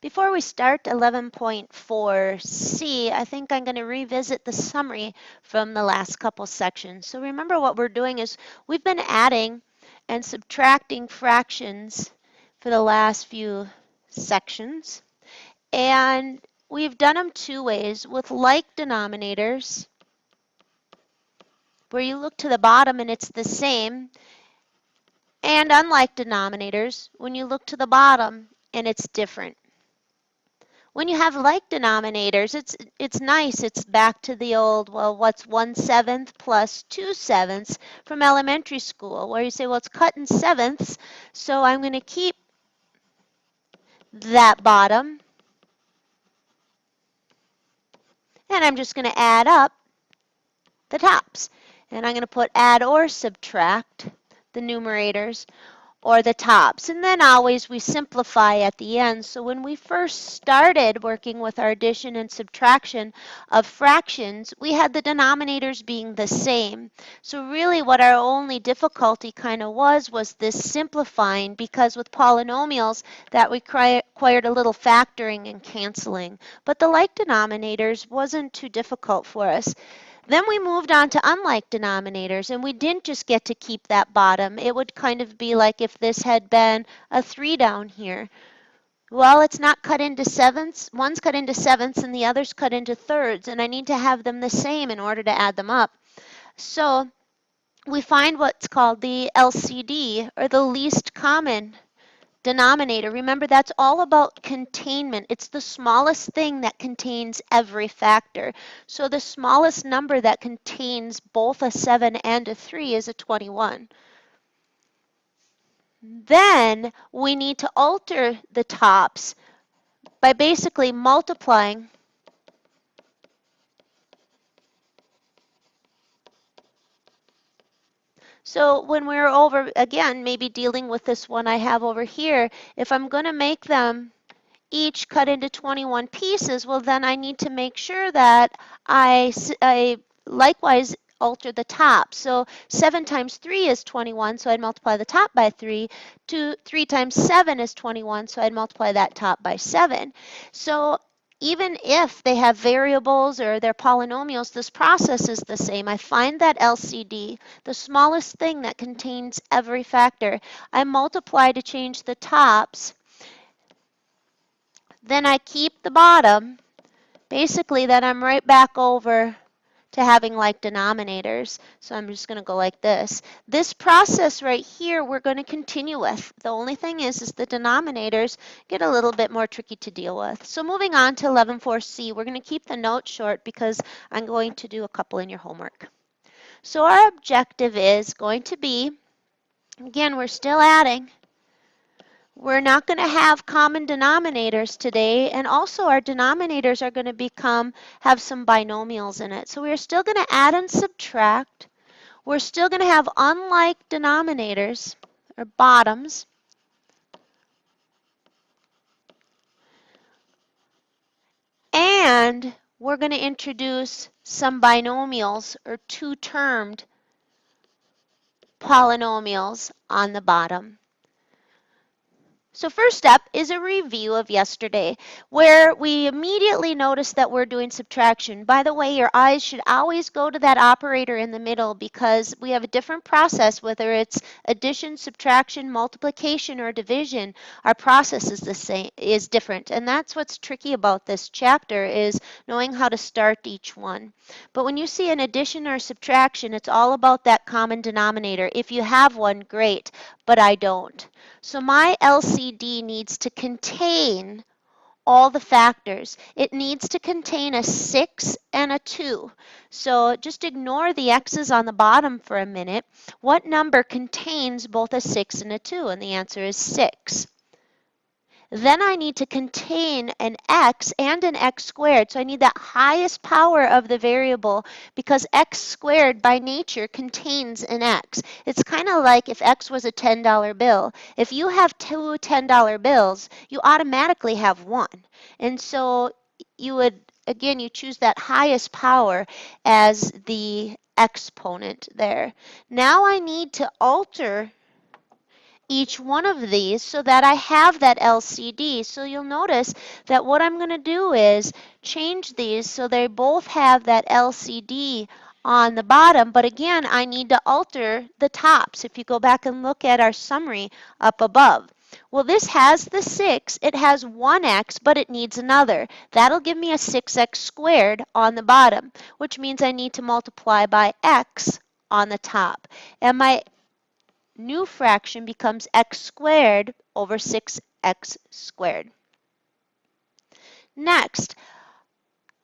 Before we start 11.4c, I think I'm going to revisit the summary from the last couple sections. So remember what we're doing is we've been adding and subtracting fractions for the last few sections. And we've done them two ways, with like denominators, where you look to the bottom and it's the same, and unlike denominators, when you look to the bottom and it's different. When you have like denominators, it's nice. It's back to the old, well, what's 1/7 plus 2/7 from elementary school, where you say, well, it's cut in sevenths, so I'm going to keep that bottom, and I'm just going to add up the tops. And I'm going to put add or subtract the numerators or the tops. And then always we simplify at the end. So when we first started working with our addition and subtraction of fractions, we had the denominators being the same. So really what our only difficulty kind of was this simplifying, because with polynomials that required a little factoring and canceling. But the like denominators wasn't too difficult for us. Then we moved on to unlike denominators, and we didn't just get to keep that bottom. It would kind of be like if this had been a 3 down here. Well, it's not cut into sevenths. One's cut into sevenths and the other's cut into thirds, and I need to have them the same in order to add them up. So we find what's called the LCD, or the least common denominator. Remember, that's all about containment. It's the smallest thing that contains every factor. So the smallest number that contains both a 7 and a 3 is a 21. Then we need to alter the tops by basically multiplying So when we're over, again, maybe dealing with this one I have over here, if I'm going to make them each cut into 21 pieces, well, then I need to make sure that I likewise alter the top. So 7 times 3 is 21, so I'd multiply the top by 3. 3 times 7 is 21, so I'd multiply that top by 7. So even if they have variables or they're polynomials, this process is the same. I find that LCD, the smallest thing that contains every factor. I multiply to change the tops. Then I keep the bottom. Basically, then I'm right back over to having like denominators. So I'm just going to go like this. This process right here we're going to continue with. The only thing is the denominators get a little bit more tricky to deal with. So moving on to 11.4c, we're going to keep the notes short because I'm going to do a couple in your homework. So our objective is going to be, again, we're still adding. We're not going to have common denominators today, and also our denominators are going to have some binomials in it. So we're still going to add and subtract. We're still going to have unlike denominators, or bottoms. And we're going to introduce some binomials, or two-termed polynomials on the bottom. So first up is a review of yesterday, where we immediately notice that we're doing subtraction. By the way, your eyes should always go to that operator in the middle because we have a different process, whether it's addition, subtraction, multiplication, or division. Our process is different, and that's what's tricky about this chapter, is knowing how to start each one. But when you see an addition or subtraction, it's all about that common denominator. If you have one, great, but I don't. So my LCD needs to contain all the factors. It needs to contain a 6 and a 2. So just ignore the x's on the bottom for a minute. What number contains both a 6 and a 2? And the answer is 6. Then I need to contain an x and an x squared. So I need that highest power of the variable because x squared by nature contains an x. It's kind of like if x was a $10 bill. If you have two $10 bills, you automatically have one. And so you would, again, you choose that highest power as the exponent there. Now I need to alter each one of these so that I have that LCD. So you'll notice that what I'm going to do is change these so they both have that LCD on the bottom, but again, I need to alter the tops. If you go back and look at our summary up above. Well, this has the 6, it has 1x, but it needs another. That'll give me a 6x squared on the bottom, which means I need to multiply by x on the top. And my new fraction becomes x squared over 6x squared. Next,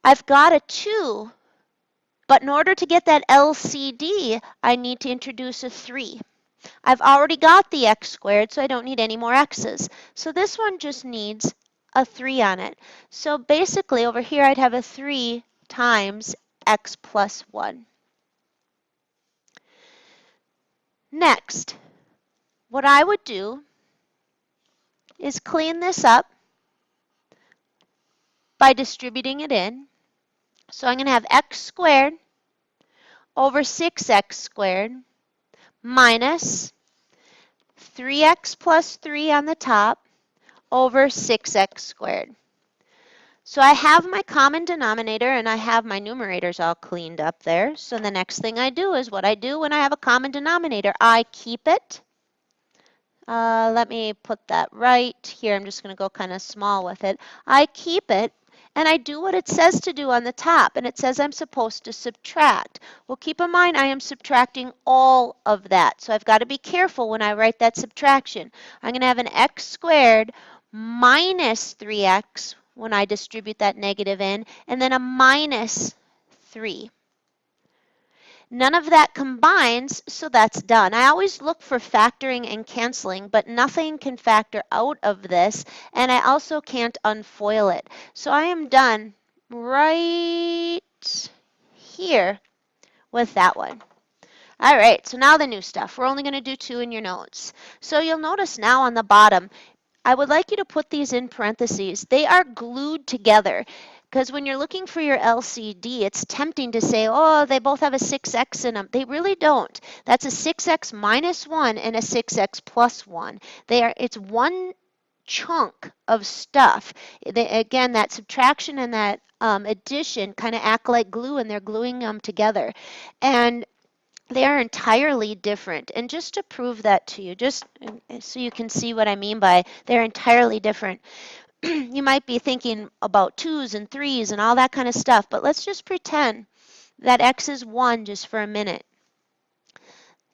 I've got a 2, but in order to get that LCD, I need to introduce a 3. I've already got the x squared, so I don't need any more x's. So this one just needs a 3 on it. So basically, over here, I'd have a 3 times x plus 1. Next, what I would do is clean this up by distributing it in. So I'm going to have x squared over 6x squared minus 3x plus 3 on the top over 6x squared. So I have my common denominator and I have my numerators all cleaned up there. So the next thing I do is what I do when I have a common denominator. I keep it. Let me put that right here. I'm just going to go kind of small with it. I keep it and I do what it says to do on the top, and it says I'm supposed to subtract. Well, keep in mind I am subtracting all of that, so I've got to be careful when I write that subtraction. I'm going to have an x squared minus 3x when I distribute that negative in, and then a minus 3. None of that combines, so that's done. I always look for factoring and canceling, but nothing can factor out of this, and I also can't unfoil it. So I am done right here with that one. All right, so now the new stuff. We're only going to do 2 in your notes. So you'll notice now on the bottom, I would like you to put these in parentheses. They are glued together. Because when you're looking for your LCD, it's tempting to say, oh, they both have a 6x in them. They really don't. That's a 6x minus 1 and a 6x plus 1. It's one chunk of stuff. Again, that subtraction and that addition kind of act like glue, and they're gluing them together. And they are entirely different. And just to prove that to you, just so you can see what I mean by they're entirely different, you might be thinking about 2's and 3's and all that kind of stuff, but let's just pretend that x is 1 just for a minute.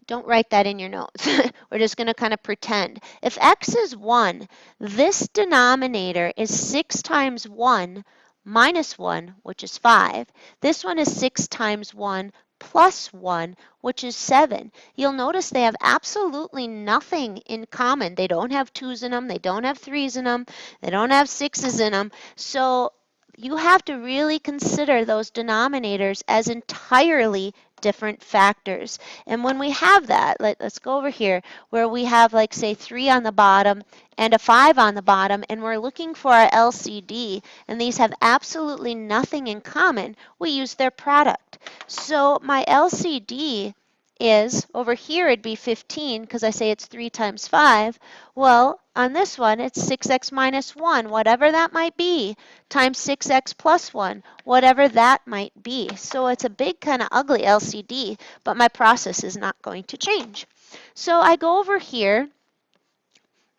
Don't write that in your notes. We're just going to kind of pretend. If x is 1, this denominator is 6 times 1 minus 1, which is 5. This one is 6 times 1 plus 1, which is 7. You'll notice they have absolutely nothing in common. They don't have 2's in them. They don't have 3's in them. They don't have 6's in them. So you have to really consider those denominators as entirely different factors. And when we have that, let's go over here where we have, like, say 3 on the bottom and a 5 on the bottom, and we're looking for our LCD, and these have absolutely nothing in common, we use their product. So my LCD is, over here it'd be 15 because I say it's 3 times 5. Well, on this one it's 6x minus 1, whatever that might be, times 6x plus 1, whatever that might be. So it's a big kind of ugly LCD, but my process is not going to change. So I go over here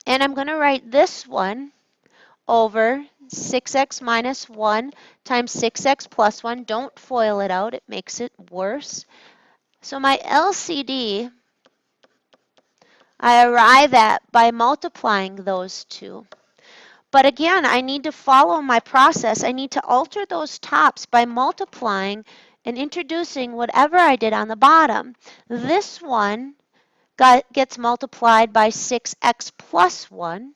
and I'm going to write this one over 6x minus 1 times 6x plus 1. Don't FOIL it out, it makes it worse. So my LCD, I arrive at by multiplying those two. But again, I need to follow my process. I need to alter those tops by multiplying and introducing whatever I did on the bottom. This one gets multiplied by 6x plus 1,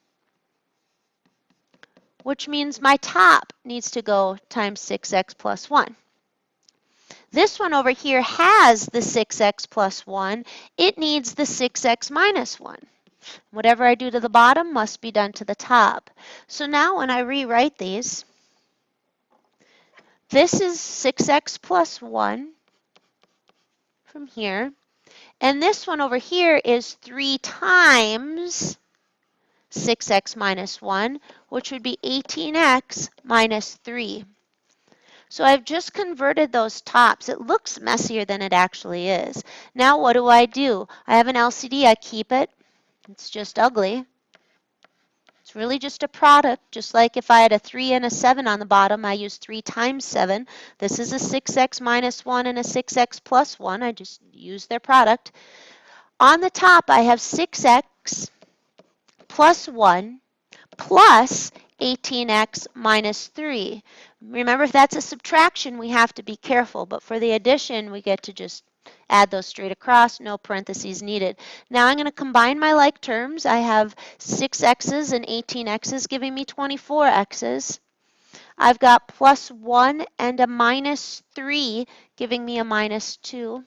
which means my top needs to go times 6x plus 1. This one over here has the 6x plus 1. It needs the 6x minus 1. Whatever I do to the bottom must be done to the top. So now when I rewrite these, this is 6x plus 1 from here. And this one over here is 3 times 6x minus 1, which would be 18x minus 3. So I've just converted those tops. It looks messier than it actually is. Now what do? I have an LCD, I keep it. It's just ugly. It's really just a product, just like if I had a 3 and a 7 on the bottom, I use 3 times 7. This is a 6x minus 1 and a 6x plus 1. I just use their product. On the top, I have 6x plus 1 plus 18x minus 3. Remember, if that's a subtraction, we have to be careful, but for the addition, we get to just add those straight across, no parentheses needed. Now I'm going to combine my like terms. I have 6x's and 18x's giving me 24x's. I've got plus 1 and a minus 3 giving me a minus 2.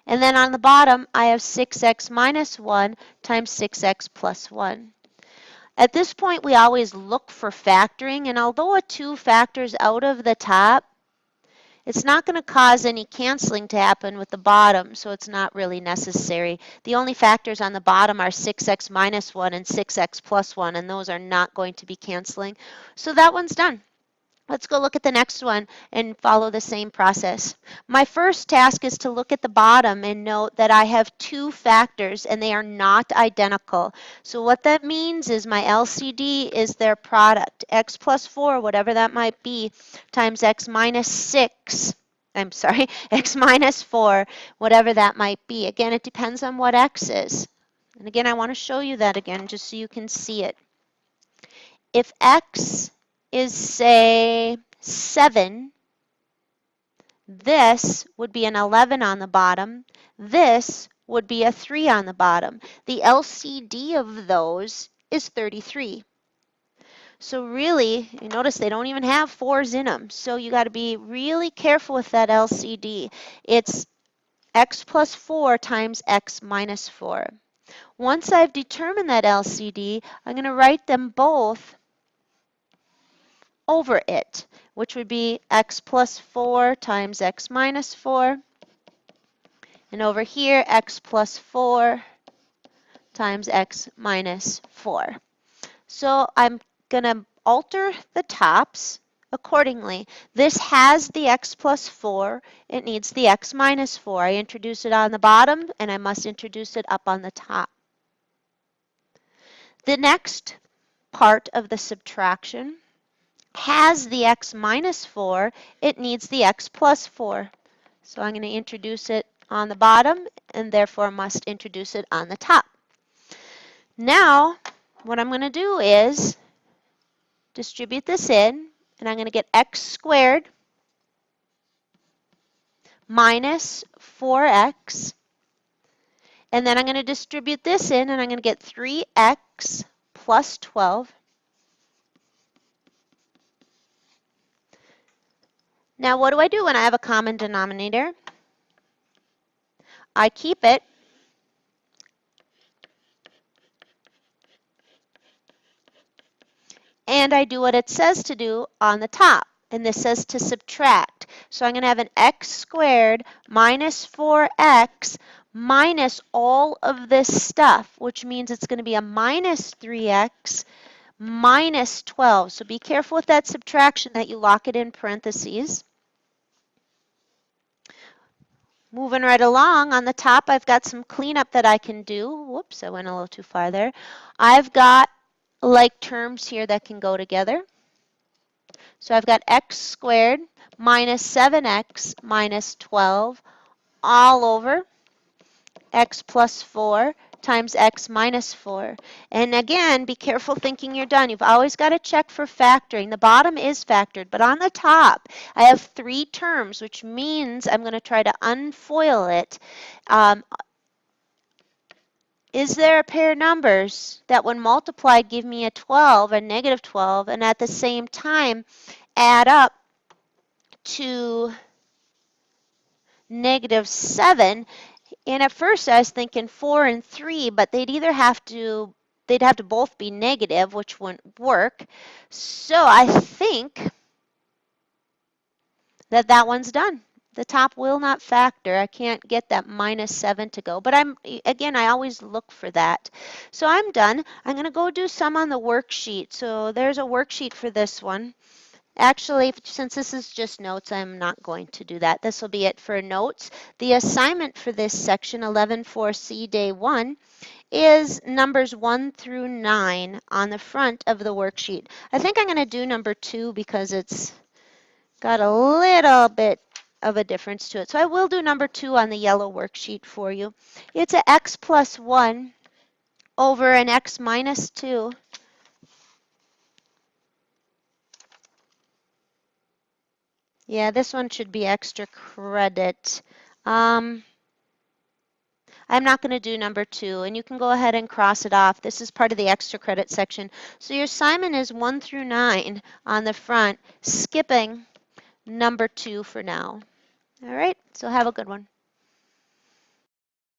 And then on the bottom, I have 6x minus 1 times 6x plus 1. At this point, we always look for factoring, and although a 2 factors out of the top, it's not going to cause any canceling to happen with the bottom, so it's not really necessary. The only factors on the bottom are 6x minus 1 and 6x plus 1, and those are not going to be canceling. So that one's done. Let's go look at the next one and follow the same process. My first task is to look at the bottom and note that I have 2 factors and they are not identical. So what that means is my LCD is their product, x plus 4, whatever that might be, times x minus 6. I'm sorry, x minus 4, whatever that might be. Again, it depends on what x is. And again, I want to show you that again just so you can see it. If x is, say, 7, this would be an 11 on the bottom. This would be a 3 on the bottom. The LCD of those is 33. So really, you notice they don't even have 4s in them. So you got to be really careful with that LCD. It's x plus 4 times x minus 4. Once I've determined that LCD, I'm going to write them both over it, which would be x plus 4 times x minus 4. And over here, x plus 4 times x minus 4. So I'm going to alter the tops accordingly. This has the x plus 4. It needs the x minus 4. I introduce it on the bottom, and I must introduce it up on the top. The next part of the subtraction has the x minus 4, it needs the x plus 4. So I'm going to introduce it on the bottom and therefore must introduce it on the top. Now, what I'm going to do is distribute this in, and I'm going to get x squared minus 4x. And then I'm going to distribute this in, and I'm going to get 3x plus 12. Now, what do I do when I have a common denominator? I keep it. And I do what it says to do on the top. And this says to subtract. So I'm going to have an x squared minus 4x minus all of this stuff, which means it's going to be a minus 3x minus 12. So be careful with that subtraction that you lock it in parentheses. Moving right along, on the top I've got some cleanup that I can do. Whoops, I went a little too far there. I've got like terms here that can go together. So I've got x squared minus 7x minus 12 all over x plus 4 times x minus 4. And again, be careful thinking you're done. You've always got to check for factoring. The bottom is factored, but on the top, I have 3 terms, which means I'm going to try to unfoil it. Is there a pair of numbers that when multiplied give me a 12, a negative 12, and at the same time add up to negative 7? And at first I was thinking 4 and 3, but they'd have to both be negative, which wouldn't work. So I think that one's done. The top will not factor. I can't get that -7 to go. But again, I always look for that. So I'm done. I'm going to go do some on the worksheet. So there's a worksheet for this one. Actually, since this is just notes, I'm not going to do that. This will be it for notes. The assignment for this section, 11-4C, day 1, is numbers 1 through 9 on the front of the worksheet. I think I'm going to do number 2 because it's got a little bit of a difference to it. So I will do number 2 on the yellow worksheet for you. It's an x plus 1 over an x minus 2. Yeah, this one should be extra credit. I'm not going to do number 2, and you can go ahead and cross it off. This is part of the extra credit section. So your assignment is 1 through 9 on the front, skipping number 2 for now. All right, so have a good one.